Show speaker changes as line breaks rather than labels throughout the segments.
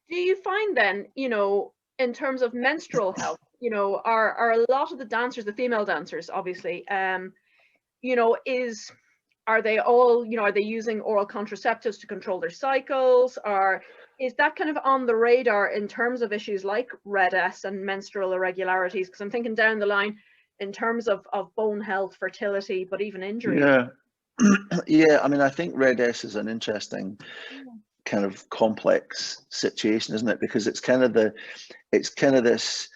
Do you find then, in terms of menstrual health, are a lot of the dancers, the female dancers, obviously, are they all, are they using oral contraceptives to control their cycles? Or is that kind of on the radar in terms of issues like RED-S and menstrual irregularities? Because I'm thinking down the line in terms of bone health, fertility, but even injury.
Yeah. Yeah, I mean, I think RED-S is an interesting kind of complex situation, isn't it? Because it's kind of this.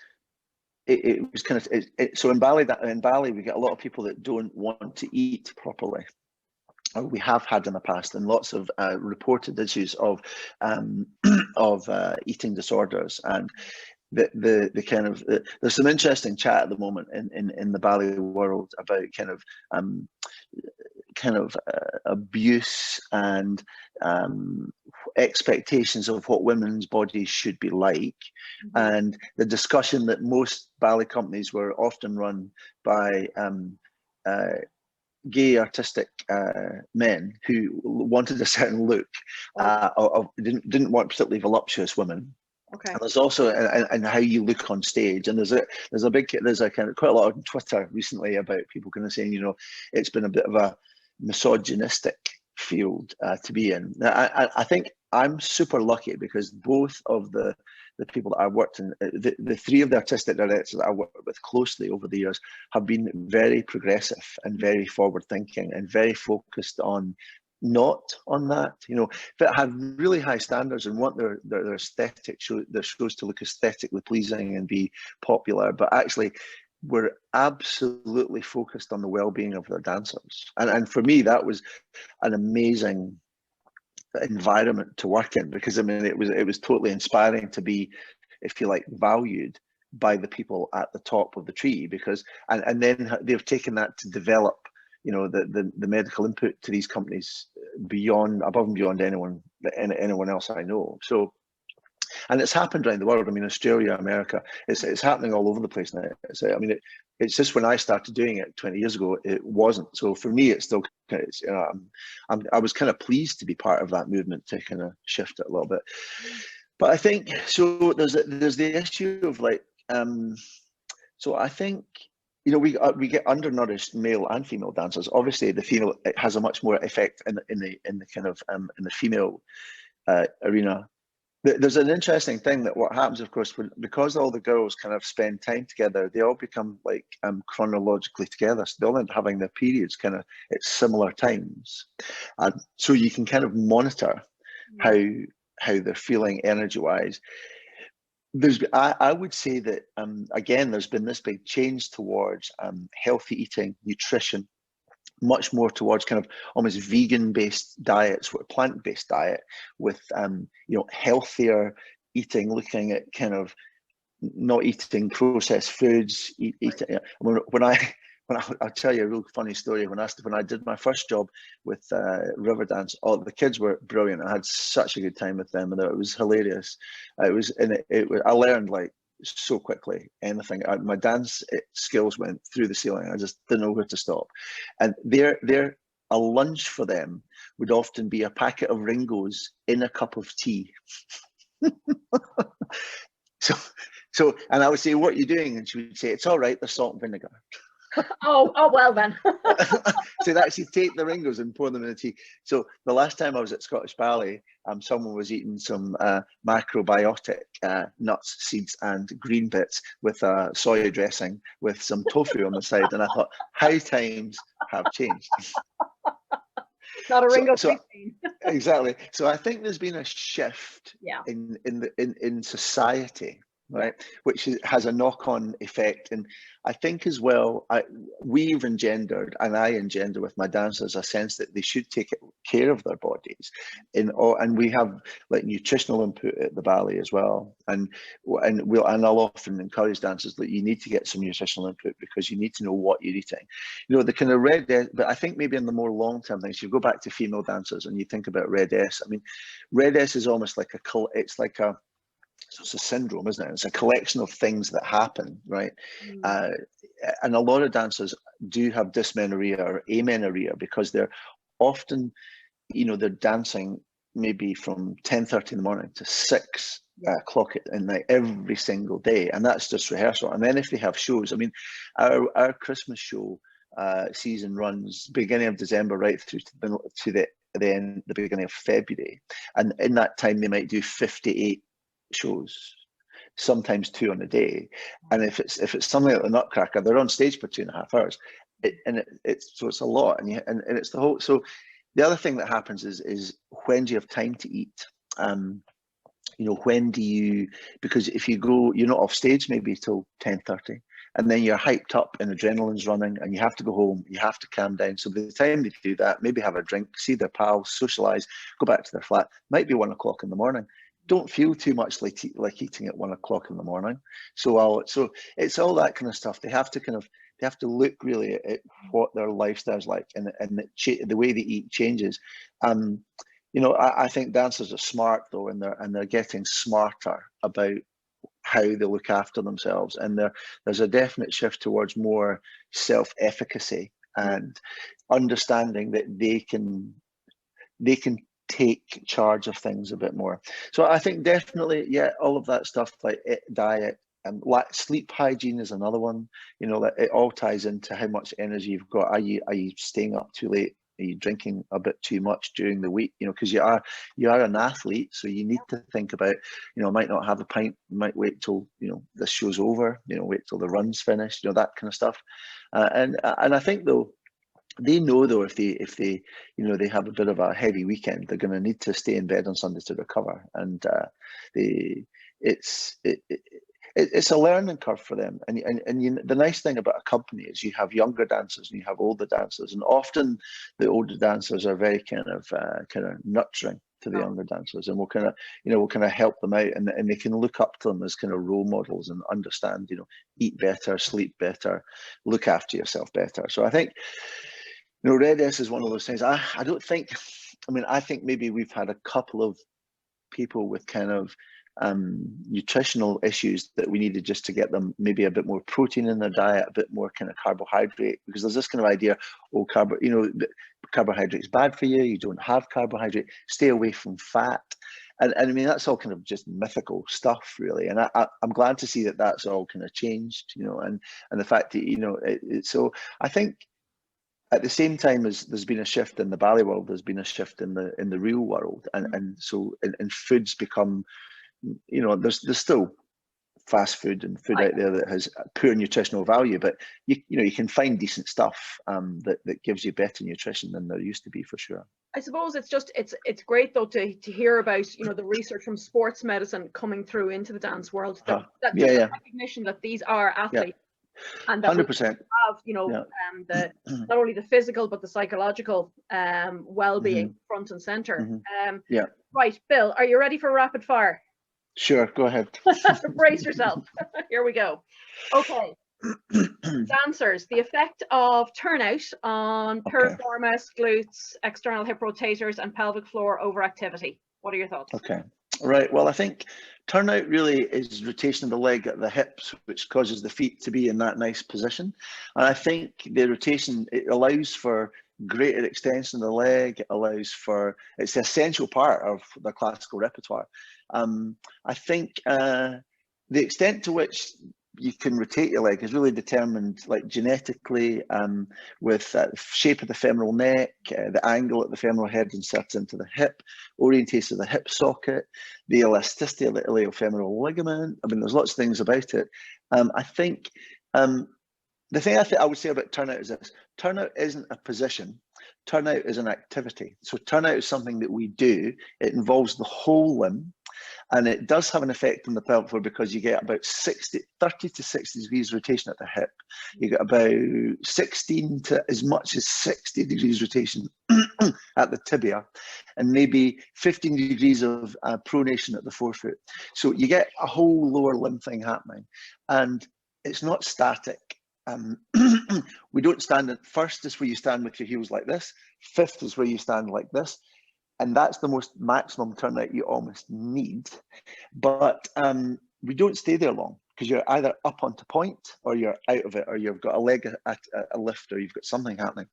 So in Bali we get a lot of people that don't want to eat properly. We have had in the past, and lots of reported issues of eating disorders, and the kind of there's some interesting chat at the moment in the Bali world about kind of abuse and expectations of what women's bodies should be like, and the discussion that most Bali companies were often run by gay artistic men who wanted a certain look, didn't want particularly voluptuous women.
Okay.
And there's also and how you look on stage, and there's a kind of quite a lot on Twitter recently about people kind of saying, it's been a bit of a misogynistic field to be in. I think I'm super lucky because both of the people that I worked in, the three of the artistic directors that I worked with closely over the years have been very progressive and very forward thinking and very focused on not on that, that have really high standards and want their aesthetic their shows to look aesthetically pleasing and be popular, but actually we're absolutely focused on the well-being of their dancers. And for me, that was an amazing environment to work in, because I mean it was totally inspiring to be, if you like, valued by the people at the top of the tree, because and then they've taken that to develop the medical input to these companies above and beyond anyone else I know. So, and it's happened around the world. I mean, Australia, America, it's happening all over the place now. I mean, it's just when I started doing it 20 years ago, it wasn't. So for me, it's still, I was kind of pleased to be part of that movement to kind of shift it a little bit. But I think, so there's the issue of like, so I think, we get undernourished male and female dancers. Obviously, the female, it has a much more effect in the female arena. There's an interesting thing that what happens, of course, because all the girls kind of spend time together, they all become like chronologically together. So they all end up having their periods kind of at similar times, and so you can kind of monitor how they're feeling energy-wise. I would say that again, there's been this big change towards healthy eating, nutrition, much more towards kind of almost vegan-based diets, plant-based diet, with healthier eating, looking at kind of not eating processed foods. I'll tell you a real funny story. When I did my first job with Riverdance, the kids were brilliant. I had such a good time with them, and it was hilarious. I learned like so quickly. Anything, my dance skills went through the ceiling. I just didn't know where to stop. And a lunch for them would often be a packet of Ringos in a cup of tea. So, and I would say, "What are you doing?" And she would say, "It's all right. There's salt and vinegar."
Oh well then.
So they actually take the Ringos and pour them in the tea. So the last time I was at Scottish Ballet, someone was eating some macrobiotic nuts, seeds, and green bits with soya dressing with some tofu on the side, and I thought, how times have changed.
Not a Ringo.
Exactly. So I think there's been a shift in society, right, which has a knock-on effect. And I think as well, we've engendered, and I engender with my dancers, a sense that they should take care of their bodies, and we have like nutritional input at the ballet as well, and I'll often encourage dancers that you need to get some nutritional input, because you need to know what you're eating. The kind of RED-S, but I think maybe in the more long-term things, you go back to female dancers and you think about RED-S. I mean, RED-S is almost like it's a syndrome, isn't it? It's a collection of things that happen, right? And a lot of dancers do have dysmenorrhea or amenorrhea, because they're often, they're dancing maybe from 10:30 in the morning to 6 o'clock at night every single day, and that's just rehearsal. And then if they have shows, I mean, our Christmas show season runs beginning of December right through to the beginning of February, and in that time they might do 58 shows, sometimes 2 on a day. And if it's something like the Nutcracker, they're on stage for 2.5 hours, it's a lot, and it's the whole. So the other thing that happens is when do you have time to eat? You know, when do you, because if you go, you're not off stage maybe till 10:30, and then you're hyped up and adrenaline's running, and you have to go home, you have to calm down. So by the time they do that, maybe have a drink, see their pals, socialise, go back to their flat, might be 1 o'clock in the morning. Don't feel too much like eating at 1 o'clock in the morning. So it's all that kind of stuff. They have to look really at what their lifestyle's like, and the way they eat changes. You know, I think dancers are smart though, and they're getting smarter about how they look after themselves, and there's a definite shift towards more self-efficacy and understanding that they can take charge of things a bit more. So I think definitely, yeah, all of that stuff like diet and sleep hygiene is another one. You know, that it all ties into how much energy you've got. Are you staying up too late? Are you drinking a bit too much during the week? You know, because you are an athlete, so you need to think about, you know, might not have a pint, might wait till, you know, this show's over, you know, wait till the run's finished, you know, that kind of stuff. And I think though, they know though, if they you know, they have a bit of a heavy weekend, they're going to need to stay in bed on Sunday to recover, and it's a learning curve for them. And the nice thing about a company is you have younger dancers and you have older dancers, and often the older dancers are very kind of nurturing to the younger dancers, and we'll kind of help them out, and they can look up to them as kind of role models and understand, you know, eat better, sleep better, look after yourself better. So I think, you know, Red S is one of those things. I don't think, I mean, I think maybe we've had a couple of people with kind of nutritional issues that we needed just to get them maybe a bit more protein in their diet, a bit more kind of carbohydrate, because there's this kind of idea, oh, carbohydrate is bad for you, you don't have carbohydrate, stay away from fat. And I mean, that's all kind of just mythical stuff, really. And I'm glad to see that that's all kind of changed, you know, and the fact that, you know, so I think at the same time as there's been a shift in the ballet world, there's been a shift in the real world, and so foods become, you know, there's still fast food and food out there that has poor nutritional value, but you know, you can find decent stuff that gives you better nutrition than there used to be, for sure.
I suppose it's great though to hear about, you know, the research from sports medicine coming through into the dance world, that the recognition that these are athletes. And that
100%.
have, you know, the not only the physical but the psychological well-being front and center. Right, Bill, are you ready for rapid fire?
Sure, go ahead.
Brace yourself. Here we go. Okay. Dancers, the effect of turnout on piriformis, glutes, external hip rotators, and pelvic floor overactivity. What are your thoughts?
Okay. Right. Well, I think turnout really is rotation of the leg at the hips, which causes the feet to be in that nice position. And I think the rotation, it allows for greater extension of the leg. It allows for, it's an essential part of the classical repertoire. I think the extent to which you can rotate your leg is really determined, like, genetically, with the shape of the femoral neck, the angle at the femoral head inserts into the hip, orientation of the hip socket, the elasticity of the iliofemoral ligament. I mean, there's lots of things about it. I think the thing I would say about turnout is this: turnout isn't a position, turnout is an activity. So turnout is something that we do. It involves the whole limb. And it does have an effect on the pelvic floor, because you get about 30 to 60 degrees rotation at the hip. You get about 16 to as much as 60 degrees rotation at the tibia, and maybe 15 degrees of pronation at the forefoot. So you get a whole lower limb thing happening, and it's not static. We don't stand at first is where you stand with your heels like this. Fifth is where you stand like this. And that's the most maximum turnout you almost need. But we don't stay there long, because you're either up onto point, or you're out of it, or you've got a leg at a lift, or you've got something happening.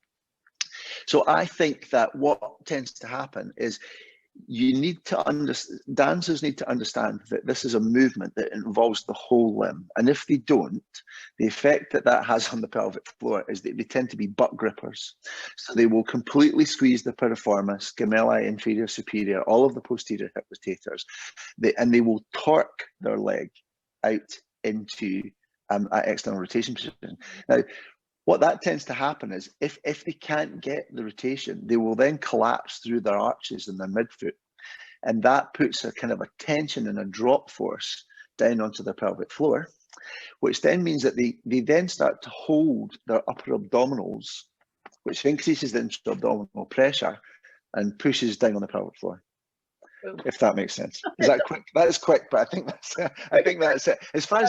So I think that what tends to happen is you need to understand, dancers need to understand that this is a movement that involves the whole limb. And if they don't, the effect that that has on the pelvic floor is that they tend to be butt grippers. So they will completely squeeze the piriformis, gemelli, inferior, superior, all of the posterior hip rotators, and they will torque their leg out into an external rotation position. Now, what that tends to happen is if they can't get the rotation, they will then collapse through their arches in their midfoot. And that puts a kind of a tension and a drop force down onto the pelvic floor, which then means that they then start to hold their upper abdominals, which increases the intra-abdominal pressure and pushes down on the pelvic floor. If that makes sense. Is that quick? That is quick, but I think that's it. As far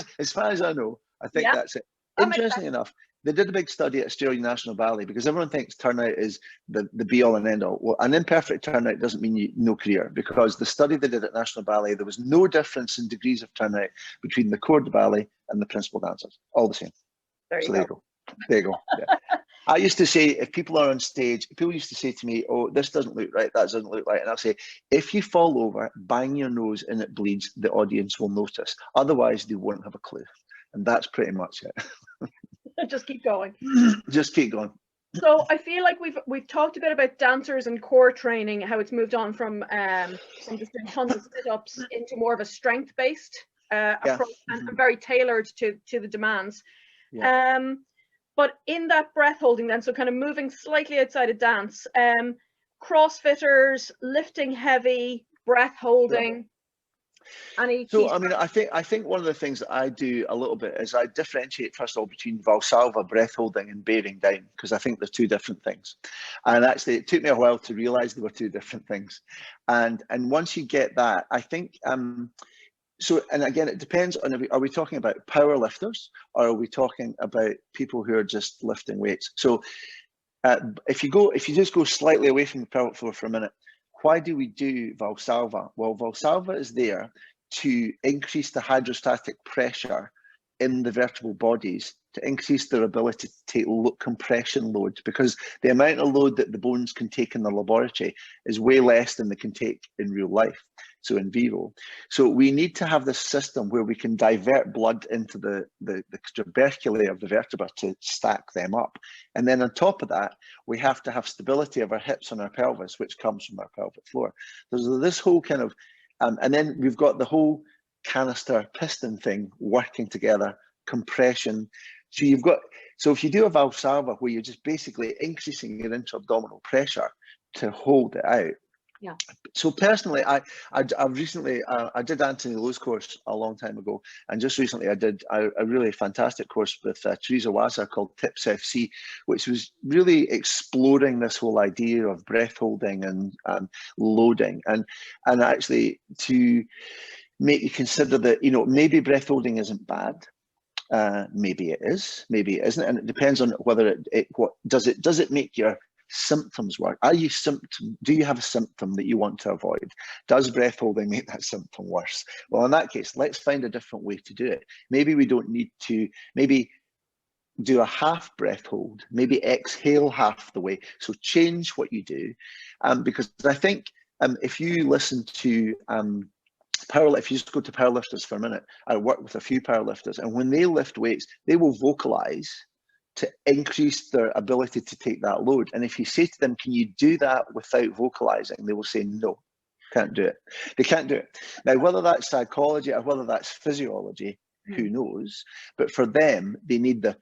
as I know, I think that's it. Interestingly enough, they did a big study at Australian National Ballet, because everyone thinks turnout is the be all and end all. Well, an imperfect turnout doesn't mean no career, because the study they did at National Ballet, there was no difference in degrees of turnout between the corps de ballet and the principal dancers, all the same. There you go. There you go. Yeah. I used to say, if people are on stage, people used to say to me, oh, this doesn't look right, that doesn't look right. And I'll say, if you fall over, bang your nose and it bleeds, the audience will notice. Otherwise, they won't have a clue. And that's pretty much it.
Just keep going.
Just keep going.
So I feel like we've talked a bit about dancers and core training, how it's moved on from just doing tons of sit-ups into more of a strength-based approach, and very tailored to the demands. Yeah. But in that breath holding then, so kind of moving slightly outside of dance, CrossFitters, lifting heavy, breath holding.
So I mean, I think one of the things that I do a little bit is I differentiate first of all between Valsalva, breath holding, and bearing down, because I think they're two different things. And actually, it took me a while to realize they were two different things. And once you get that, I think so. And again, it depends on, are we talking about power lifters, or are we talking about people who are just lifting weights? So if you just go slightly away from the pelvic floor for a minute, why do we do Valsalva? Well, Valsalva is there to increase the hydrostatic pressure in the vertebral bodies, to increase their ability to take compression load, because the amount of load that the bones can take in the laboratory is way less than they can take in real life, so in vivo. So we need to have this system where we can divert blood into the tuberculae of the vertebra to stack them up. And then on top of that, we have to have stability of our hips and our pelvis, which comes from our pelvic floor. There's this whole kind of, and then we've got the whole canister piston thing working together, compression. So you've got, so if you do a Valsalva where you're just basically increasing your intra-abdominal pressure to hold it out. Yeah. So personally, I've recently, I did Anthony Lowe's course a long time ago, and just recently I did a really fantastic course with Teresa Wazza called Tips FC, which was really exploring this whole idea of breath holding and loading, and actually to make you consider that, you know, maybe breath holding isn't bad. Maybe it is, maybe it isn't, and it depends on whether what does it make your symptoms work? Do you have a symptom that you want to avoid? Does breath holding make that symptom worse? Well, in that case, let's find a different way to do it. Maybe we don't need to, maybe do a half breath hold, maybe exhale half the way. So change what you do, because I think if you listen to if you just go to powerlifters for a minute, I work with a few powerlifters, and when they lift weights, they will vocalize to increase their ability to take that load. And if you say to them, can you do that without vocalizing? They will say, no, can't do it. They can't do it. Now, whether that's psychology or whether that's physiology, who knows? But for them, they need the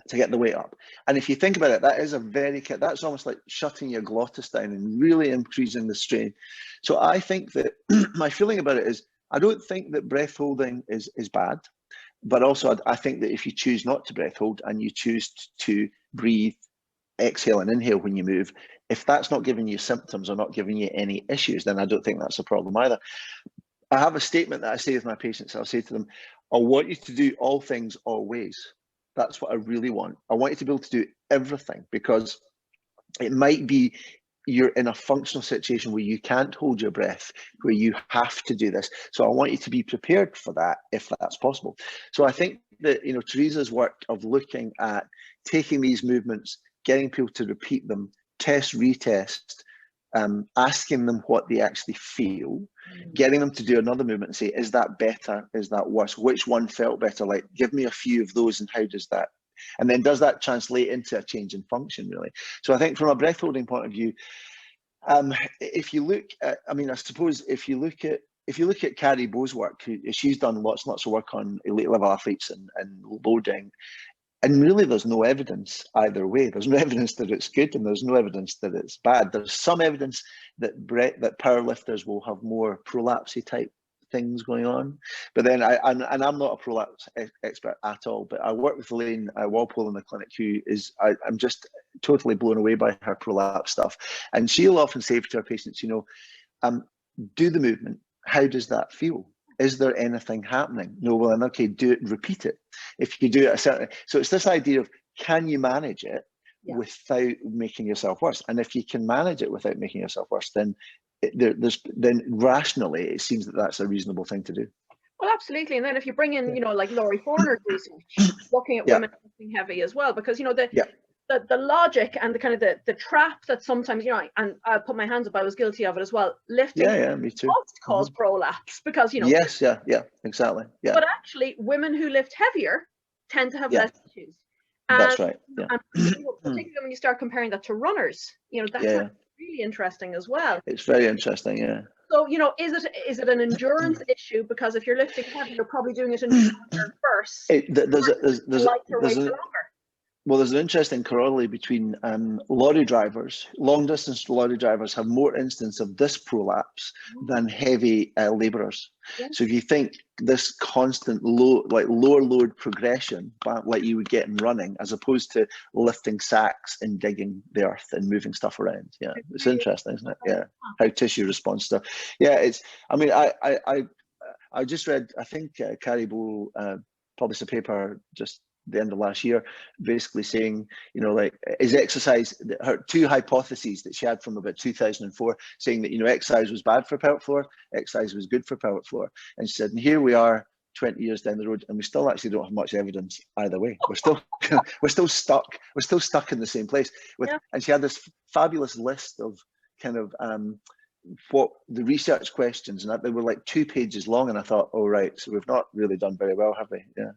to get the weight up. And if you think about it, that is that's almost like shutting your glottis down and really increasing the strain. So I think that my feeling about it is, I don't think that breath holding is bad. But also, I think that if you choose not to breath hold and you choose to breathe, exhale and inhale when you move, if that's not giving you symptoms or not giving you any issues, then I don't think that's a problem either. I have a statement that I say with my patients. I'll say to them, I want you to do all things always. That's what I really want. I want you to be able to do everything, because it might be you're in a functional situation where you can't hold your breath, where you have to do this. So I want you to be prepared for that if that's possible. So I think that, you know, Teresa's work of looking at taking these movements, getting people to repeat them, test, retest, asking them what they actually feel, getting them to do another movement and say, is that better? Is that worse? Which one felt better? Like, give me a few of those and how does that? And then does that translate into a change in function, really? So I think from a breath holding point of view, if you look at, I mean, I suppose if you look at Carrie Bowe's work, she's done lots and lots of work on elite level athletes and loading. And really, there's no evidence either way. There's no evidence that it's good, and there's no evidence that it's bad. There's some evidence that powerlifters will have more prolapsy type things going on. But then, I'm not a prolapse expert at all. But I work with Elaine Walpole in the clinic, who is I'm just totally blown away by her prolapse stuff. And she'll often say to her patients, do the movement. How does that feel? Is there anything happening? No, well, then, okay, do it, repeat it. If you do it so it's this idea of, can you manage it without making yourself worse? And if you can manage it without making yourself worse, then then rationally, it seems that that's a reasonable thing to do.
Well, absolutely. And then if you bring in, like Laurie Forner's research, looking at women lifting heavy as well, because, the logic and the kind of the trap that sometimes, and I'll put my hands up, I was guilty of it as well. Lifting
me too.
must cause prolapse because,
Yes, exactly. Yeah.
But actually, women who lift heavier tend to have less issues.
That's right. Yeah.
And particularly when you start comparing that to runners, that's really interesting as well.
It's very interesting, yeah.
So, is it an endurance issue? Because if you're lifting heavy, you're probably doing it in shorter bursts.
There's an interesting corollary between lorry drivers. Long distance lorry drivers have more instances of this prolapse than heavy labourers. So if you think this constant lower load progression, like you would get in running, as opposed to lifting sacks and digging the earth and moving stuff around. Yeah, it's interesting, isn't it? Yeah, how tissue responds to. Yeah, it's. I mean, I just read. I think Carrie Bowe published a paper just the end of last year, basically saying, is exercise, her two hypotheses that she had from about 2004, saying that, exercise was bad for pelvic floor, exercise was good for pelvic floor. And she said, and here we are 20 years down the road, and we still actually don't have much evidence either way. We're still stuck in the same place. And she had this fabulous list of kind of what the research questions, and they were like 2 pages long, and I thought, oh right, so we've not really done very well, have we? Yeah,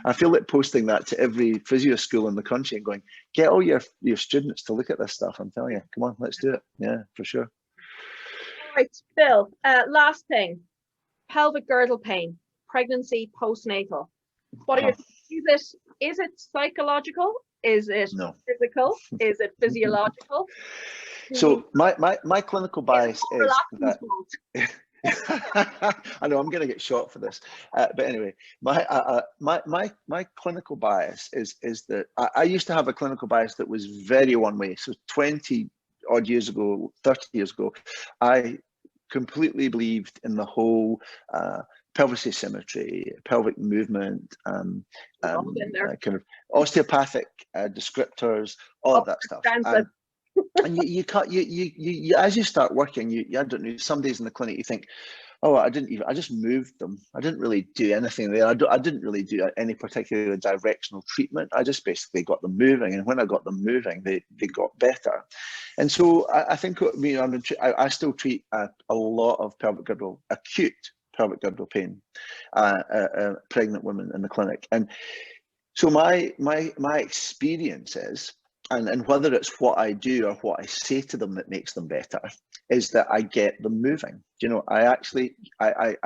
I feel like posting that to every physio school in the country and going, get all your students to look at this stuff. I'm telling you, come on, let's do it. Yeah, for sure.
All right, Bill, last thing, pelvic girdle pain, pregnancy, postnatal. What are is it psychological? Is it physical? Is it physiological?
So my clinical bias is that I know I'm going to get shot for this, but anyway, my clinical bias is that I used to have a clinical bias that was very one way. So 20 odd years ago, 30 years ago, I completely believed in the whole pelvic asymmetry, pelvic movement, kind of osteopathic descriptors, all of that stuff. And you as you start working, I don't know, some days in the clinic you think, oh, I just moved them. I didn't really do anything there. I didn't really do any particular directional treatment. I just basically got them moving, and when I got them moving, they got better. And so I think, I still treat a lot of acute pelvic girdle pain, pregnant women in the clinic. And so my experience is, and whether it's what I do or what I say to them that makes them better, is that I get them moving. I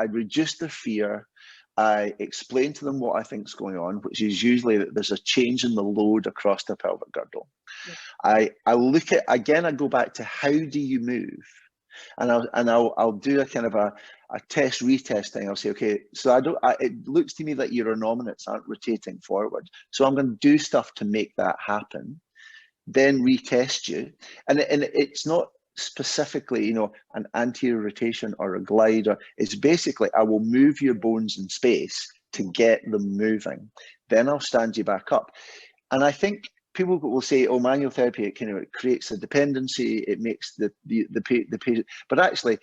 reduce their fear. I explain to them what I think is going on, which is usually that there's a change in the load across their pelvic girdle. I look at, again, I go back to how do you move? And I'll do a kind of a test retest thing. I'll say, okay, so it looks to me that your innominates aren't rotating forward. So I'm going to do stuff to make that happen, then retest you. And it's not specifically, an anterior rotation or a glide, or it's basically, I will move your bones in space to get them moving. Then I'll stand you back up. And I think people will say, oh, manual therapy, it creates a dependency, it makes the patient, but actually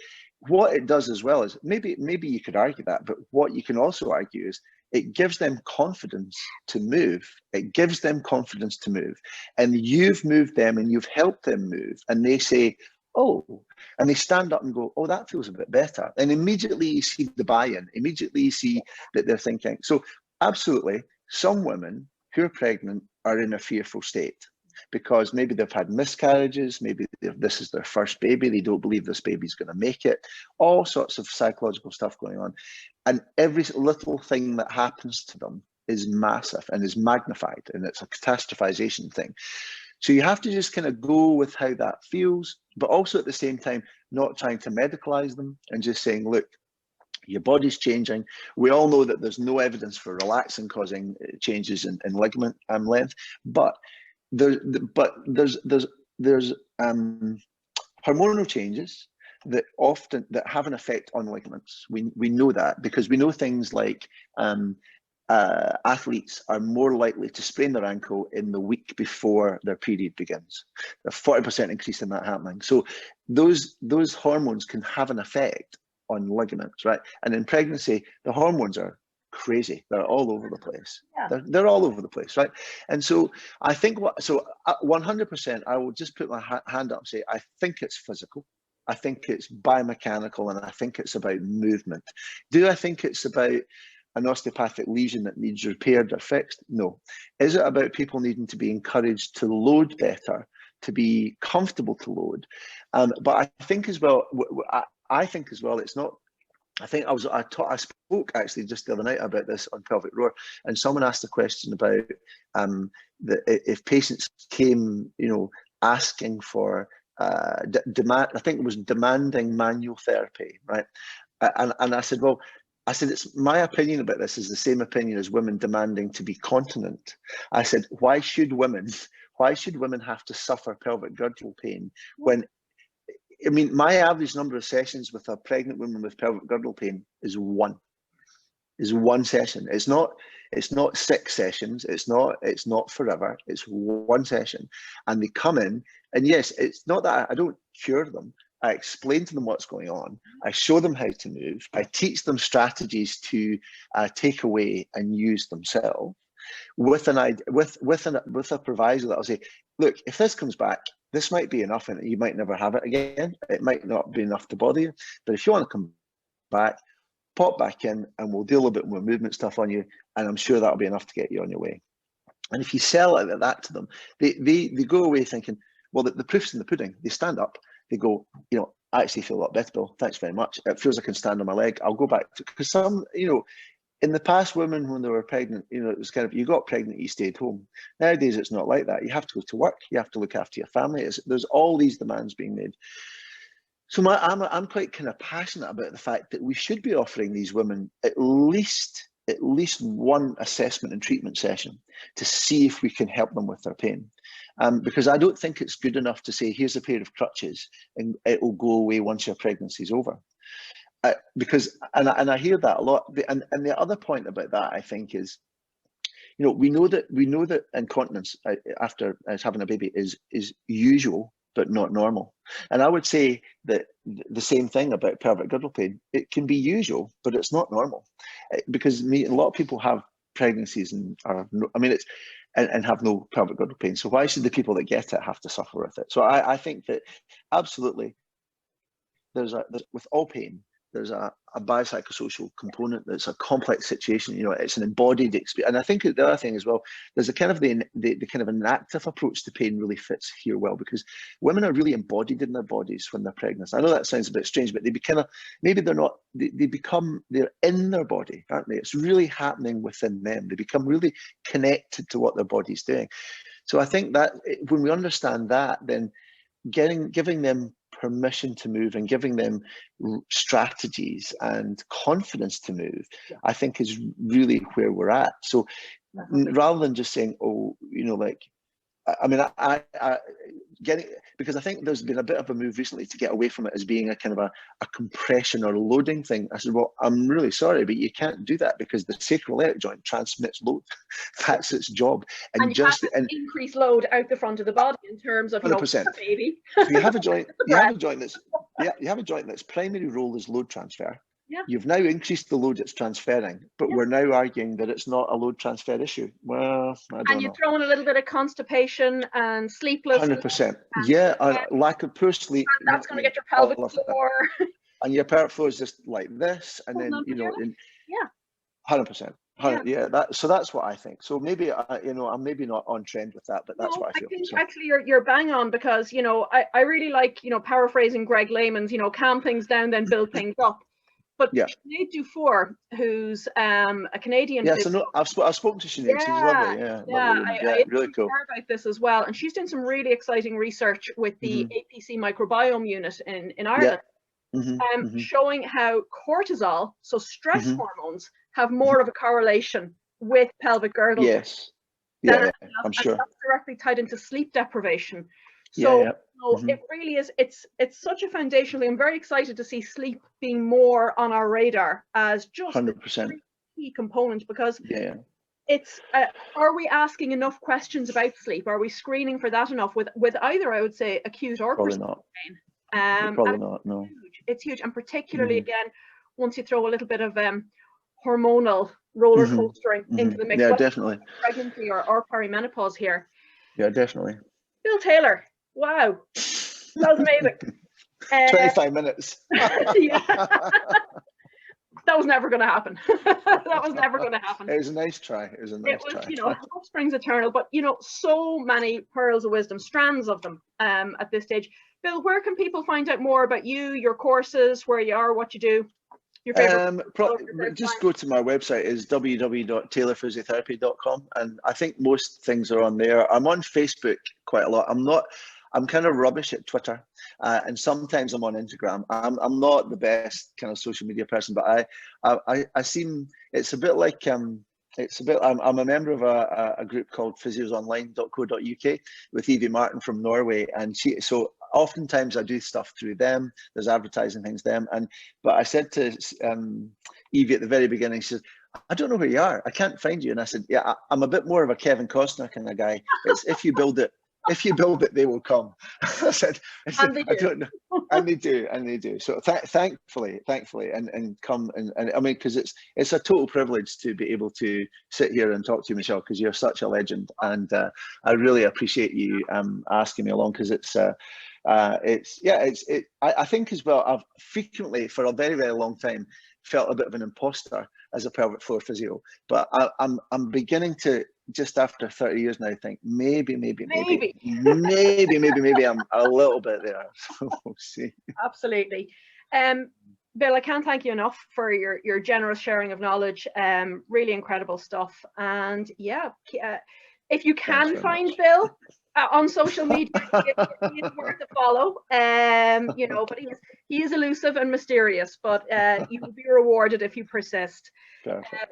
what it does as well is, maybe you could argue that, but what you can also argue is it gives them confidence to move. It gives them confidence to move, and you've moved them and you've helped them move, and they say, oh, and they stand up and go, oh, that feels a bit better. And immediately you see the buy-in, immediately you see that they're thinking. So absolutely, some women who are pregnant are in a fearful state because maybe they've had miscarriages, maybe this is their first baby, they don't believe this baby's going to make it, all sorts of psychological stuff going on. And every little thing that happens to them is massive and is magnified, and it's a catastrophization thing. So you have to just kind of go with how that feels, but also at the same time, not trying to medicalize them and just saying, look, your body's changing. We all know that there's no evidence for relaxing causing changes in ligament length, but there's hormonal changes that have an effect on ligaments. We know that because we know things like athletes are more likely to sprain their ankle in the week before their period begins. A 40% increase in that happening. So those hormones can have an effect on ligaments, right? And in pregnancy, the hormones are crazy. They're all over the place. Yeah. They're all over the place, right? And so I think 100%, I will just put my hand up and say, I think it's physical. I think it's biomechanical, and I think it's about movement. Do I think it's about an osteopathic lesion that needs repaired or fixed? No. Is it about people needing to be encouraged to load better, to be comfortable to load? But I think as well, it's not. I think I spoke actually just the other night about this on Pelvic Roar, and someone asked a question about if patients came, asking for demand. I think it was demanding manual therapy, right? And I said, well, it's my opinion about this is the same opinion as women demanding to be continent. I said, why should women have to suffer pelvic girdle pain when, I mean, my average number of sessions with a pregnant woman with pelvic girdle pain is one session. It's not 6 sessions. It's not forever. It's one session. And they come in, and yes, it's not that I don't cure them. I explain to them what's going on. I show them how to move. I teach them strategies to take away and use themselves with a proviso that I'll say, look, if this comes back, this might be enough, and you might never have it again. It might not be enough to bother you, but if you want to come back, pop back in, and we'll do a little bit more movement stuff on you, and I'm sure that'll be enough to get you on your way. And if you sell it like that to them, they go away thinking, well, the proof's in the pudding. They stand up, they go, I actually feel a lot better, Bill. Thanks very much. It feels like I can stand on my leg. I'll go back to, because some, in the past, women, when they were pregnant, it was kind of, you got pregnant, you stayed home. Nowadays, it's not like that. You have to go to work. You have to look after your family. There's all these demands being made. So I'm quite kind of passionate about the fact that we should be offering these women at least one assessment and treatment session to see if we can help them with their pain. Because I don't think it's good enough to say, here's a pair of crutches and it will go away once your pregnancy's over. Because I hear that a lot. And the other point about that, I think, is, we know that incontinence after having a baby is usual but not normal. And I would say that the same thing about pelvic girdle pain. It can be usual, but it's not normal, because a lot of people have pregnancies and have no pelvic girdle pain. So why should the people that get it have to suffer with it? So I think that absolutely with all pain, there's a biopsychosocial component. That's a complex situation. It's an embodied experience. And I think the other thing as well, there's a kind of the kind of an active approach to pain really fits here well, because women are really embodied in their bodies when they're pregnant. I know that sounds a bit strange, but they're in their body, aren't they? It's really happening within them. They become really connected to what their body's doing. So I think that when we understand that, then giving them permission to move and giving them strategies and confidence to move, I think is really where we're at. So rather than just saying, because I think there's been a bit of a move recently to get away from it as being a kind of a compression or loading thing. I said, well, I'm really sorry, but you can't do that, because the sacroiliac joint transmits load. That's its job. And just
increase load out the front of the body in terms of
100%.
Baby.
So you have a joint. You have a joint that's primary role is load transfer,
Yeah.
You've now increased the load it's transferring, but we're now arguing that it's not a load transfer issue. Well, I don't know.
And you throw in a little bit of constipation and sleeplessness.
100%. Yeah, lack of poor sleep.
And that's going to get your pelvic floor.
And your pelvic floor is just like this, and then, you know, 100%. Yeah, so that's what I think. So maybe I'm maybe not on trend with that, but that's what I feel.
I think actually you're bang on, because I really like paraphrasing Greg Layman's calm things down then build things up. But Sinead Dufour, who's a Canadian.
Yes, I've spoken to Sinead. She's lovely.
I
really cool.
About this as well, and she's doing some really exciting research with the APC microbiome unit in Ireland. Showing how cortisol, so stress hormones, have more of a correlation with pelvic girdle.
Yes. I'm sure.
That's directly tied into sleep deprivation. So, it really is. It's such a foundational. I'm very excited to see sleep being more on our radar as just
100%
a key component, because it's. Are we asking enough questions about sleep? Are we screening for that enough with either, I would say, acute or
probably not.
Pain?
Probably not. No.
It's huge, and particularly again, once you throw a little bit of hormonal roller coastering into the mix.
Yeah, definitely.
Pregnancy or perimenopause here.
Yeah, definitely.
BillTaylor, wow, that was amazing.
25 minutes.
That was never going to happen. That was never going to happen.
It was a nice try. It was a nice try.
Hope springs eternal, but so many pearls of wisdom, strands of them at this stage. Bill, where can people find out more about you, your courses, where you are, what you do? Your favorite?
Just go to my website, is www.taylorphysiotherapy.com, and I think most things are on there. I'm on Facebook quite a lot. I'm kind of rubbish at Twitter, and sometimes I'm on Instagram. I'm not the best kind of social media person, but I seem, it's a bit like I'm a member of a group called physiosonline.co.uk with Evie Martin from Norway, and so oftentimes I do stuff through them. There's advertising things them, but I said to Evie at the very beginning, she said, I don't know where you are. I can't find you. And I said, yeah, I'm a bit more of a Kevin Costner kind of guy. It's if you build it, they will come. I said, I don't know. And they do. So thankfully, and come and I mean, because it's a total privilege to be able to sit here and talk to you, Michelle, because you're such a legend, and I really appreciate you asking me along, because I think as well, I've frequently for a very, very long time felt a bit of an imposter as a pelvic floor physio, but I'm beginning to, just after 30 years now, think maybe I'm a little bit there. So we'll see. Absolutely.
Bill, I can't thank you enough for your generous sharing of knowledge. Really incredible stuff. And if you can find Bill on social media, he is worth a follow. But he is elusive and mysterious, but you will be rewarded if you persist.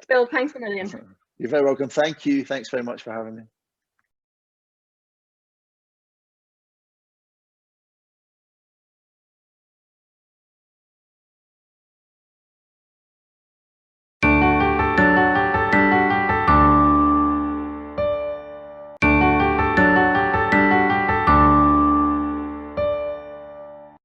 Bill, thanks a million.
You're very welcome. Thank you. Thanks very much for having me.